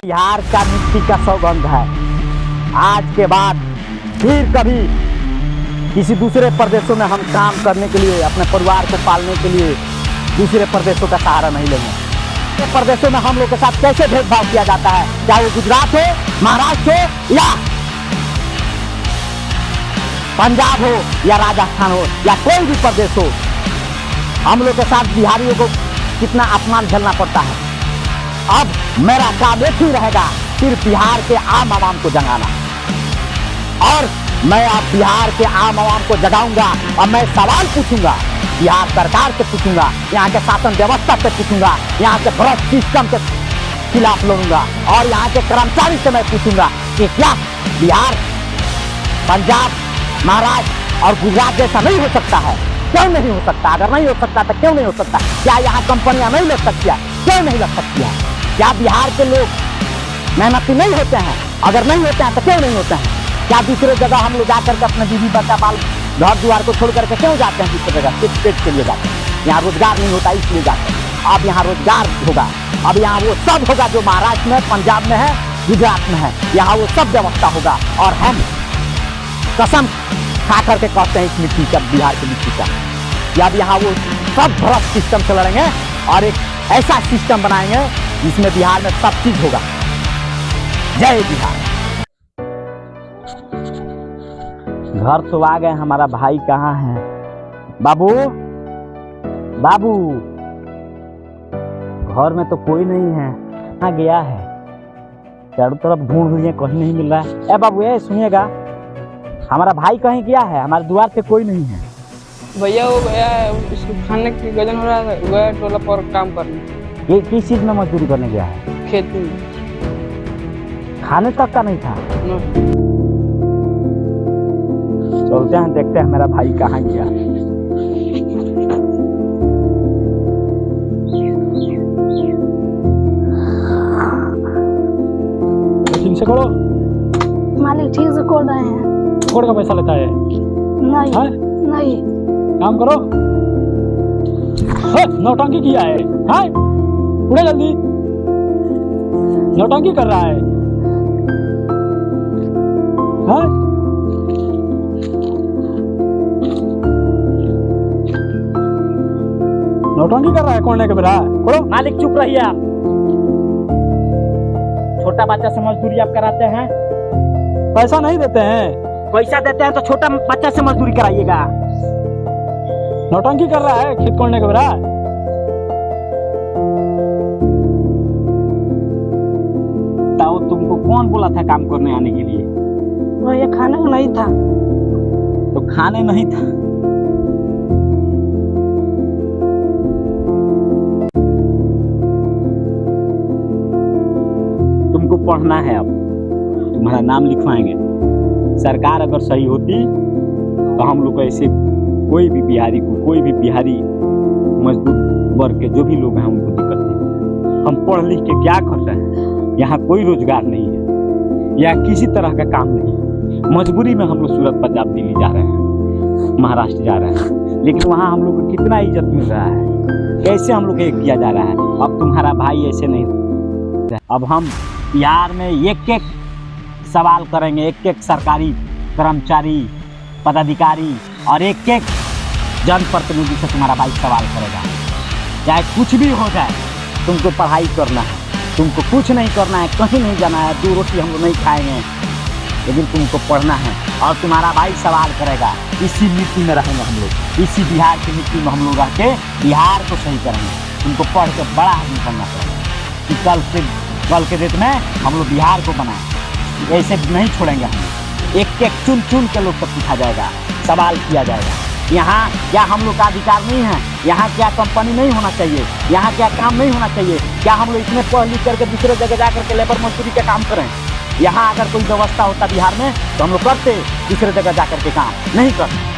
बिहार का मिट्टी का सौगंध है। आज के बाद फिर कभी किसी दूसरे प्रदेशों में हम काम करने के लिए, अपने परिवार को पालने के लिए दूसरे प्रदेशों का सहारा नहीं लेंगे। प्रदेशों में हम लोग के साथ कैसे भेदभाव किया जाता है, चाहे वो गुजरात हो, महाराष्ट्र हो या पंजाब हो या राजस्थान हो या कोई भी प्रदेश हो, हम लोग के साथ बिहारियों को कितना अपमान झेलना पड़ता है। अब मेरा काम एक ही रहेगा, सिर्फ बिहार के आम आवाम को जगाना। और मैं अब बिहार के आम आवाम को जगाऊंगा और मैं सवाल पूछूंगा, बिहार सरकार से पूछूंगा, यहाँ के शासन व्यवस्था से पूछूंगा, यहाँ के भ्रष्ट सिस्टम के खिलाफ लड़ूंगा और यहाँ के कर्मचारी से मैं पूछूंगा कि क्या बिहार, पंजाब, महाराष्ट्र और गुजरात जैसा नहीं हो सकता है? क्यों नहीं हो सकता? अगर नहीं हो सकता तो क्यों नहीं हो सकता? क्या यहाँ कंपनियां नहीं लग सकती है? क्यों नहीं लग सकती है? क्या बिहार के लोग मेहनती नहीं होते हैं? अगर नहीं होते हैं तो क्यों नहीं होते हैं? क्या दूसरे जगह हम लोग जाकर के अपने बीवी बच्चा बाल घर द्वार को छोड़ करके क्यों जाते हैं? दूसरी जगह सिर्फ पेट के लिए जाते हैं। यहाँ रोजगार नहीं होता इसलिए जाते हैं। अब यहाँ रोजगार होगा, अब यहाँ वो सब होगा जो महाराष्ट्र में, पंजाब में है, गुजरात में है। यहाँ वो सब व्यवस्था होगा और हम कसम खा करके कहते हैं इस मिट्टी का, बिहार की मिट्टी का, या अब यहाँ वो सब भ्रष्ट सिस्टम से लड़ेंगे और एक ऐसा सिस्टम बनाएंगे जिसमें बिहार में सब चीज होगा। जय बिहार। घर तो आ गए, हमारा भाई कहाँ है? बाबू, बाबू, घर में तो कोई नहीं है, कहाँ गया है? चारों तरफ ढूंढ लिए, कहीं नहीं मिल रहा है। ए बाबू, ये सुनिएगा, हमारा भाई कहीं गया है, हमारे द्वार पे कोई नहीं है। भैया वो गया है, उसको खाने की गजन हो रहा था, गया टोला पर काम करने। ये किस चीज में मजदूरी करने गया है? खेती में। खाने तक का नहीं था। चलते हैं, देखते हैं मेरा भाई कहाँ गया। ठीक से करो। मालिक ठीक से खोल रहे हैं। कोड का पैसा लेता है? नहीं है? नहीं। काम करो। नौटंकी किया है? उड़े जल्दी, नौटंकी कर रहा है। नौटंकी कर रहा है कोड़ने के बेरा। करो। मालिक चुप रहिए आप। छोटा बच्चा से मजदूरी आप कराते हैं? पैसा नहीं देते हैं? पैसा देते हैं तो छोटा बच्चा से मजदूरी कराइएगा। नौटंकी कर रहा है खेत कोड़ने के बेरा। ताऊ, तुमको कौन बोला था काम करने आने के लिए? वो ये खाना नहीं था। तो खाने नहीं था? तुमको पढ़ना है, अब तुम्हारा नाम लिखवाएंगे। सरकार अगर सही होती तो हम लोग ऐसे कोई भी बिहारी को, कोई भी बिहारी मजदूर वर्ग के जो भी लोग हैं उनको दिक्कत नहीं। हम पढ़ लिख के क्या कर रहे हैं? यहाँ कोई रोजगार नहीं है, यहाँ किसी तरह का काम नहीं है। मजबूरी में हम लोग सूरत, पंजाब, दिल्ली जा रहे हैं, महाराष्ट्र जा रहे हैं, लेकिन वहाँ हम लोग को कितना इज्जत मिल रहा है, कैसे हम लोग एक किया जा रहा है। अब तुम्हारा भाई ऐसे नहीं। अब हम बिहार में एक एक सवाल करेंगे, एक एक सरकारी कर्मचारी, पदाधिकारी और एक एक जनप्रतिनिधि से तुम्हारा भाई सवाल करेगा। चाहे कुछ भी हो जाए, तुमको पढ़ाई करना है, तुमको कुछ नहीं करना है, कहीं नहीं जाना है, 2 रोटी हम लोग नहीं खाएंगे, लेकिन तुमको पढ़ना है और तुम्हारा भाई सवाल करेगा। इसी मिट्टी में रहेंगे हम लोग, इसी बिहार की मिट्टी में हम लोग रह के बिहार को सही करेंगे। तुमको पढ़ के बड़ा आदमी बनना पड़ेगा कि कल के डेट में हम लोग बिहार को बनाएं। ऐसे नहीं छोड़ेंगे हम। एक एक चुन चुन के लोग को पूछा जाएगा, सवाल किया जाएगा। यहाँ क्या हम लोग का अधिकार नहीं है? यहाँ क्या कंपनी नहीं होना चाहिए? यहाँ क्या काम नहीं होना चाहिए? क्या हम लोग इतने पढ़ लिख करके दूसरे जगह जा करके लेबर मजदूरी का काम करें? यहाँ अगर कोई व्यवस्था होता बिहार में तो हम लोग करते, दूसरे जगह जा करके काम नहीं करते।